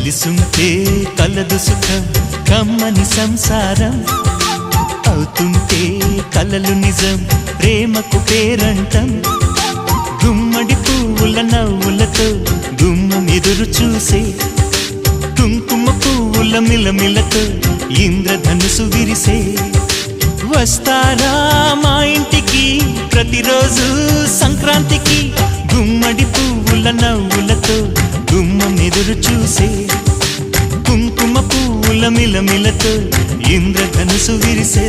కలిసుంటే కలదు సుఖం కమ్మని సంసారం అవుతుంటే కలలు నిజం ప్రేమకు పేరంటం గుమ్మడి పువ్వుల నవ్వులతో గుమ్మం ఎదురు చూసే కుంకుమ పువ్వుల మిలమిలతో ఇంద్రధనుసు విరిసే వస్తారా మా ఇంటికి ప్రతిరోజు సంక్రాంతికి గుమ్మడి పువ్వుల నవ్వులతో గుమ్మం ఎదురు చూసే కుంకుమ పువ్వుల మిలమిలతో ఇంద్రధనుసు విరిసే